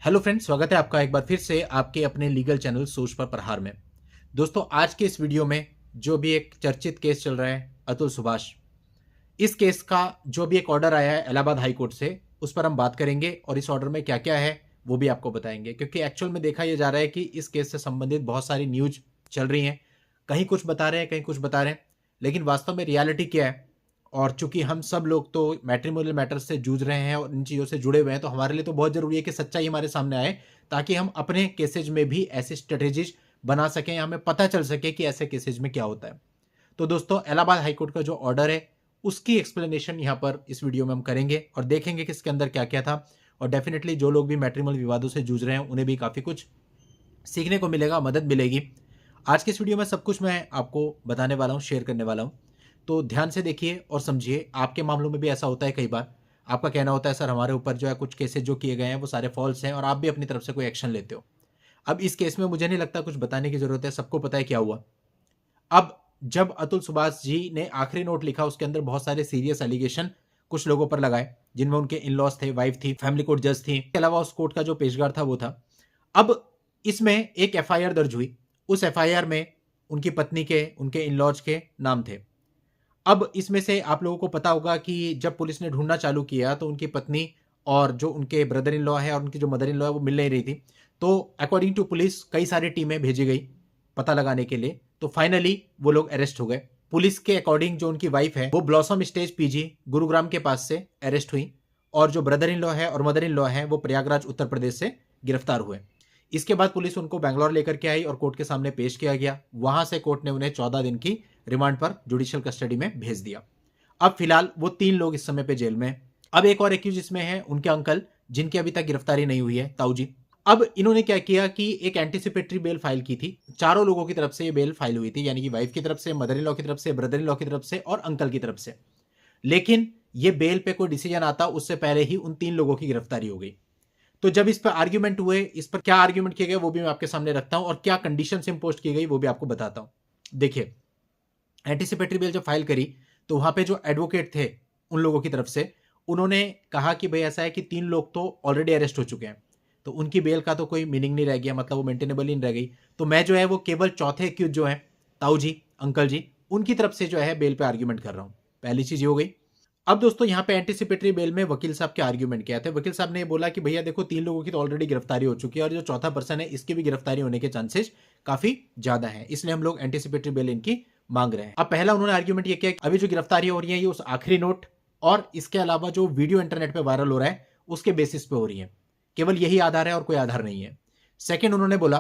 Hello friends, स्वागत है आपका एक बार फिर से आपके अपने लीगल चैनल सोच पर प्रहार में। दोस्तों, आज के इस वीडियो में जो भी एक चर्चित केस चल रहा है अतुल सुभाष, इस केस का जो भी एक ऑर्डर आया है इलाहाबाद हाई कोर्ट से, उस पर हम बात करेंगे और इस ऑर्डर में क्या क्या है वो भी आपको बताएंगे। क्योंकि एक्चुअल में देखा यह जा रहा है कि इस केस से संबंधित बहुत सारी न्यूज चल रही हैं, कहीं कुछ बता रहे हैं कहीं कुछ बता रहे हैं, लेकिन वास्तव में रियलिटी क्या है। और चूंकि हम सब लोग तो मैट्रिमोनियल मैटर्स से जूझ रहे हैं और इन चीज़ों से जुड़े हुए हैं, तो हमारे लिए तो बहुत ज़रूरी है कि सच्चाई हमारे सामने आए, ताकि हम अपने केसेज में भी ऐसे स्ट्रेटेजीज बना सकें, हमें पता चल सके कि ऐसे केसेज में क्या होता है। तो दोस्तों, इलाहाबाद हाईकोर्ट का जो ऑर्डर है उसकी एक्सप्लेनेशन यहाँ पर इस वीडियो में हम करेंगे और देखेंगे कि इसके अंदर क्या क्या था। और डेफिनेटली जो लोग भी मैट्रिमोनियल विवादों से जूझ रहे हैं उन्हें भी काफ़ी कुछ सीखने को मिलेगा, मदद मिलेगी। आज के इस वीडियो में सब कुछ मैं आपको बताने वाला हूँ, शेयर करने वाला हूँ। तो ध्यान से देखिए और समझिए। आपके मामलों में भी ऐसा होता है, कई बार आपका कहना होता है सर हमारे ऊपर जो है कुछ केसेस जो किए गए हैं वो सारे फॉल्स हैं, और आप भी अपनी तरफ से कोई एक्शन लेते हो। अब इस केस में मुझे नहीं लगता कुछ बताने की जरूरत है, सबको पता है क्या हुआ। अब जब अतुल सुभाष जी ने आखिरी नोट लिखा, उसके अंदर बहुत सारे सीरियस एलिगेशन कुछ लोगों पर लगाए, जिनमें उनके इन लॉज थे, वाइफ थी, फैमिली कोर्ट जज थी, इसके अलावा उस कोर्ट का जो पेशगार था वो था। अब इसमें एक एफआईआर दर्ज हुई। उस एफआईआर में उनकी पत्नी के, उनके इन लॉज के नाम थे। अब इसमें से आप लोगों को पता होगा कि जब पुलिस ने ढूंढना चालू किया तो उनकी पत्नी और जो उनके ब्रदर इन लॉ है और उनकी जो मदर इन लॉ है वो मिल नहीं रही थी। तो अकॉर्डिंग टू पुलिस कई सारी टीमें भेजी गई पता लगाने के लिए। तो फाइनली वो लोग अरेस्ट हो गए। पुलिस के अकॉर्डिंग जो उनकी वाइफ है वो ब्लॉसम स्टेज पीजी गुरुग्राम के पास से अरेस्ट हुई, और जो ब्रदर इन लॉ है और मदर इन लॉ है वो प्रयागराज उत्तर प्रदेश से गिरफ्तार हुए। इसके बाद पुलिस उनको बैंगलोर लेकर के आई और कोर्ट के सामने पेश किया गया। वहां से कोर्ट ने उन्हें 14 दिन की रिमांड पर जुडिशियल कस्टडी में भेज दिया। अब फिलहाल वो 3 लोग इस समय पे जेल में। अब एक और एक्यूज इसमें है उनके अंकल, जिनकी अभी तक गिरफ्तारी नहीं हुई है, ताऊ जी। अब इन्होंने क्या किया कि एक एंटीसिपेटरी बेल फाइल की थी। चारों लोगों की तरफ से ये बेल फाइल हुई थी, यानी कि वाइफ की तरफ से, मदर इन लॉ की तरफ से, ब्रदर इन लॉ की तरफ से और अंकल की तरफ से। लेकिन ये बेल पे कोई डिसीजन आता उससे पहले ही उन 3 लोगों की गिरफ्तारी हो गई। तो जब इस पर आर्ग्यूमेंट हुए, इस पर क्या आर्ग्यूमेंट किए गए वो भी मैं आपके सामने रखता हूं, और क्या कंडीशन इंपोज की गई वो भी आपको बताता हूं। देखिए, एंटीसिपेटरी बेल जब फाइल करी तो वहां पे जो एडवोकेट थे उन लोगों की तरफ से, उन्होंने कहा कि भाई ऐसा है कि 3 लोग तो ऑलरेडी अरेस्ट हो चुके हैं, तो उनकी बेल का तो कोई मीनिंग नहीं रह गया, मतलब वो मेंटेनेबल ही नहीं रह गई। तो मैं जो है वो केवल चौथे एक्यूज जो है, ताऊ जी, अंकल जी, उनकी तरफ से जो है बेल पे आर्ग्यूमेंट कर रहा हूं। पहली चीज ये हो गई। अब दोस्तों, यहाँ पे एंटीसिपेटरी बेल में वकील साहब के आर्ग्यूमेंट क्या थे। वकील साहब ने बोला कि भैया देखो, 3 लोगों की तो ऑलरेडी गिरफ्तारी हो चुकी है और जो चौथा पर्सन है इसकी भी गिरफ्तारी होने के चांसेस काफी ज्यादा है, इसलिए हम लोग एंटीसिपेटरी बेल इनकी मांग रहे हैं। अब पहला उन्होंने आर्ग्यूमेंट ये किया कि अभी जो गिरफ्तारी हो रही है ये उस आखिरी नोट और इसके अलावा जो वीडियो इंटरनेट पे वायरल हो रहा है उसके बेसिस पे हो रही है, केवल यही आधार है और कोई आधार नहीं है। सेकेंड, उन्होंने बोला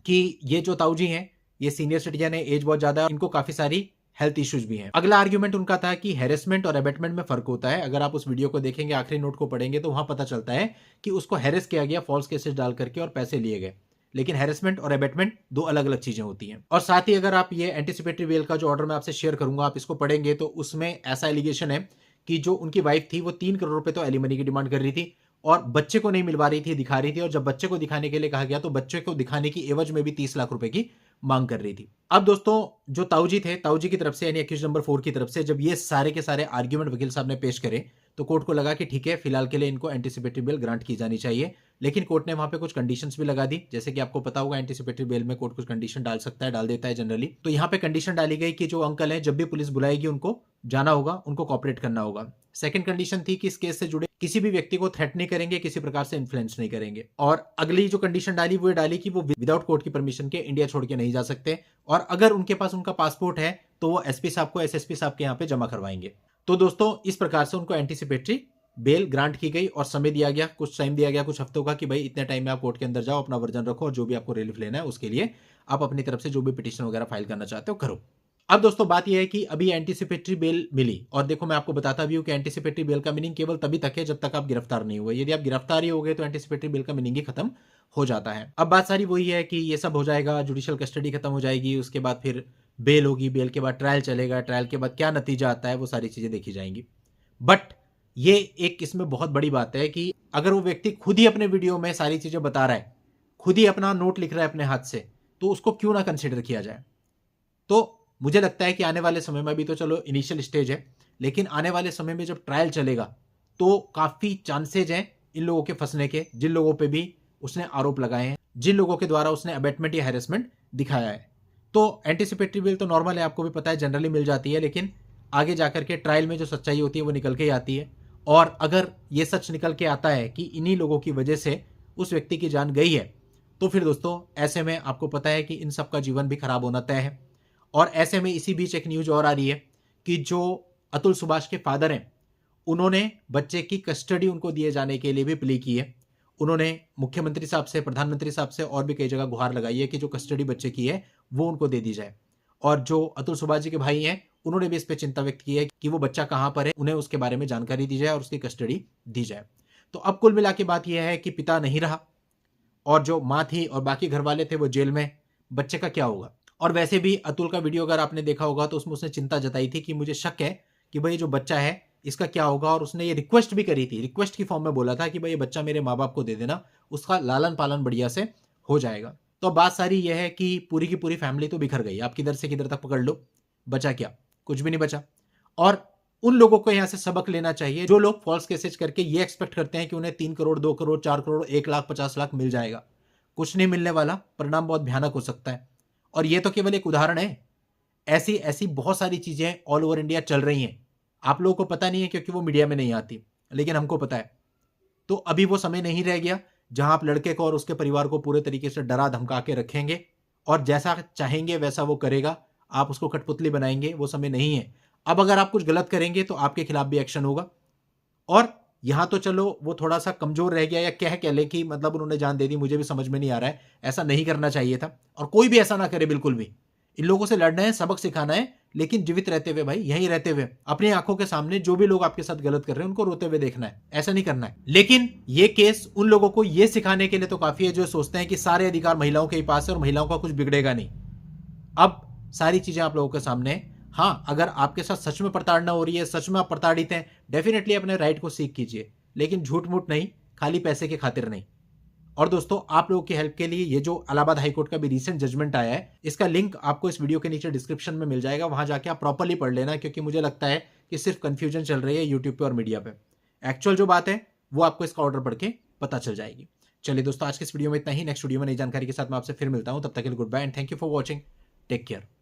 कि ये जो ताऊ जी हैं ये सीनियर सिटीजन है, एज बहुत ज्यादा है, इनको काफी सारी हेल्थ इश्यूज भी हैं। अगला आर्ग्यूमेंट उनका था कि हेरेसमेंट और अबेटमेंट में फर्क होता है। अगर आप उस वीडियो को देखेंगे, आखिरी नोट को पढ़ेंगे, तो वहां पता चलता है कि उसको हेरेस किया गया, फॉल्स केसेस डाल करके और पैसे लिए गए। लेकिन हेरेसमेंट और अबेटमेंट दो अलग अलग चीजें होती हैं। और साथ ही अगर आप ये एंटीसिपेटरी बेल का जो ऑर्डर मैं आपसे शेयर करूंगा, आप इसको पढ़ेंगे तो उसमें ऐसा एलिगेशन है कि जो उनकी वाइफ थी वो 3 करोड़ रुपए तो एलिमनी की डिमांड कर रही थी और बच्चे को नहीं मिलवा रही थी, दिखा रही थी, और जब बच्चे को दिखाने के लिए कहा गया तो बच्चे को दिखाने की एवज में भी 30 लाख रुपए की मांग कर रही थी। अब दोस्तों, जो ताऊ जी थे, ताऊ जी की तरफ से यानी एक्यूज नंबर 4 की तरफ से जब ये सारे के सारे आर्ग्यूमेंट वकील साहब ने पेश करे, तो कोर्ट को लगा कि ठीक है, फिलहाल के लिए इनको एंटीसिपेटरी बेल ग्रांट की जानी चाहिए। लेकिन कोर्ट ने वहां पे कुछ कंडीशंस भी लगा दी। जैसे कि आपको पता होगा, एंटीसिपेटरी बेल में कोर्ट कुछ कंडीशन डाल सकता है, डाल देता है जनरली। तो यहाँ पे कंडीशन डाली गई कि जो अंकल है, जब भी पुलिस बुलाएगी उनको जाना होगा, उनको कॉपरेट करना होगा। सेकंड कंडीशन थी कि इस केस से जुड़े किसी भी व्यक्ति को थ्रेट नहीं करेंगे, किसी प्रकार से इन्फ्लुएंस नहीं करेंगे। और अगली जो कंडीशन डाली वो डाली कि वो विदाउट कोर्ट की परमिशन के इंडिया छोड़ के नहीं जा सकते, और अगर उनके पास उनका पासपोर्ट है तो वो एसपी साहब को, एसएसपी साहब के यहाँ पे जमा करवाएंगे। तो दोस्तों, इस प्रकार से उनको एंटीसिपेटरी बेल ग्रांट की गई और समय दिया गया, कुछ टाइम दिया गया, कुछ हफ्तों का, कि भाई इतने टाइम में आप कोर्ट के अंदर जाओ, अपना वर्जन रखो और जो भी आपको रिलीफ लेना है उसके लिए आप अपनी तरफ से जो भी पिटीशन वगैरह फाइल करना चाहते हो करो। अब दोस्तों, बात यह है कि अभी एंटीसिपेटरी बेल मिली, और देखो मैं आपको बताता भी हूं कि एंटीसिपेटरी बेल का मीनिंग केवल तभी तक है जब तक आप गिरफ्तार नहीं हुए। यदि आप गिरफ्तार ही हो गए तो एंटीसिपेटरी बेल का मीनिंग ही खत्म हो जाता है। अब बात सारी वही है कि ये सब हो जाएगा, जुडिशियल कस्टडी खत्म हो जाएगी, उसके बाद फिर बेल होगी, बेल के बाद ट्रायल चलेगा, ट्रायल के बाद क्या नतीजा आता है वो सारी चीजें देखी जाएंगी। बट ये एक इसमें बहुत बड़ी बात है कि अगर वो व्यक्ति खुद ही अपने वीडियो में सारी चीजें बता रहा है, खुद ही अपना नोट लिख रहा है अपने हाथ से, तो उसको क्यों ना कंसिडर किया जाए। तो मुझे लगता है कि आने वाले समय में, भी तो चलो इनिशियल स्टेज है, लेकिन आने वाले समय में जब ट्रायल चलेगा तो काफी चांसेज हैं इन लोगों के फंसने के, जिन लोगों पे भी उसने आरोप लगाए हैं, जिन लोगों के द्वारा उसने अबेटमेंट या हैरेसमेंट दिखाया है। तो एंटीसिपेटरी बेल तो नॉर्मल है, आपको भी पता है, जनरली मिल जाती है, लेकिन आगे जाकर के ट्रायल में जो सच्चाई होती है वो निकल के ही आती है। और अगर ये सच निकल के आता है कि इन्हीं लोगों की वजह से उस व्यक्ति की जान गई है, तो फिर दोस्तों ऐसे में आपको पता है कि इन सब का जीवन भी खराब होना तय है। और ऐसे में इसी बीच एक न्यूज और आ रही है कि जो अतुल सुभाष के फादर हैं, उन्होंने बच्चे की कस्टडी उनको दिए जाने के लिए भी प्ले की है। उन्होंने मुख्यमंत्री साहब से, प्रधानमंत्री साहब से और भी कई जगह गुहार लगाई है कि जो कस्टडी बच्चे की है वो उनको दे दी जाए। और जो अतुल सुभाष जी के भाई हैं, उन्होंने भी इस पे चिंता व्यक्त की है कि वो बच्चा कहां पर है, उन्हें उसके बारे में जानकारी दी जाए और उसकी कस्टडी दी जाए। तो अब कुल मिला के बात यह है कि पिता नहीं रहा और जो मां थी और बाकी घर वाले थे वो जेल में, बच्चे का क्या होगा। और वैसे भी अतुल का वीडियो अगर आपने देखा होगा तो उसमें उसने चिंता जताई थी कि मुझे शक है कि भाई जो बच्चा है इसका क्या होगा। और उसने ये रिक्वेस्ट भी करी थी, रिक्वेस्ट की फॉर्म में बोला था कि भाई ये बच्चा मेरे माँ बाप को दे देना, उसका लालन पालन बढ़िया से हो जाएगा। तो बात सारी यह है कि पूरी की पूरी फैमिली तो बिखर गई, आप किधर से किधर तक पकड़ लो, बचा क्या, कुछ भी नहीं बचा। और उन लोगों को यहां से सबक लेना चाहिए जो लोग फॉल्स केसेज करके ये एक्सपेक्ट करते हैं कि उन्हें 3 करोड़, 2 करोड़, 4 करोड़, 1 लाख, 50 लाख मिल जाएगा। कुछ नहीं मिलने वाला, परिणाम बहुत भयानक हो सकता है। और ये तो केवल एक उदाहरण है, ऐसी ऐसी बहुत सारी चीजें ऑल ओवर इंडिया चल रही हैं। आप लोगों को पता नहीं है क्योंकि वो मीडिया में नहीं आती, लेकिन हमको पता है। तो अभी वो समय नहीं रह गया जहां आप लड़के को और उसके परिवार को पूरे तरीके से डरा धमका के रखेंगे और जैसा चाहेंगे वैसा वो करेगा, आप उसको कठपुतली बनाएंगे। वो समय नहीं है। अब अगर आप कुछ गलत करेंगे तो आपके खिलाफ भी एक्शन होगा। और यहां तो चलो वो थोड़ा सा कमजोर रह गया या कह ले कि मतलब उन्होंने जान दे दी, मुझे भी समझ में नहीं आ रहा है, ऐसा नहीं करना चाहिए था। और कोई भी ऐसा ना करे, बिल्कुल भी। इन लोगों से लड़ना है, सबक सिखाना है, लेकिन जीवित रहते हुए भाई, यहीं रहते हुए अपनी आंखों के सामने जो भी लोग आपके साथ गलत कर रहे हैं उनको रोते हुए देखना है, ऐसा नहीं करना है। लेकिन ये केस उन लोगों को ये सिखाने के लिए तो काफी है जो सोचते हैं कि सारे अधिकार महिलाओं के ही पास है और महिलाओं का कुछ बिगड़ेगा नहीं। अब सारी चीजें आप लोगों के सामने हैं। हाँ, अगर आपके साथ सच में प्रताड़ना हो रही है, सच में आप प्रताड़ित हैं, डेफिनेटली अपने राइट को सीख कीजिए, लेकिन झूठ मूठ नहीं, खाली पैसे के खातिर नहीं। और दोस्तों, आप लोगों की हेल्प के लिए ये जो इलाहाबाद हाईकोर्ट का भी रीसेंट जजमेंट आया है, इसका लिंक आपको इस वीडियो के नीचे डिस्क्रिप्शन में मिल जाएगा, वहां जाके आप प्रॉपर्ली पढ़ लेना, क्योंकि मुझे लगता है कि सिर्फ कंफ्यूजन चल रही है यूट्यूब पे और मीडिया पे। एक्चुअल जो बात है वो आपको इसका ऑर्डर पढ़ के पता चल जाएगी। चलिए दोस्तों, आज के इस वीडियो में इतना ही। नेक्स्ट वीडियो में नई जानकारी के साथ मैं आपसे फिर मिलता हूं, तब तक के लिए goodbye and thank you for watching. Take care.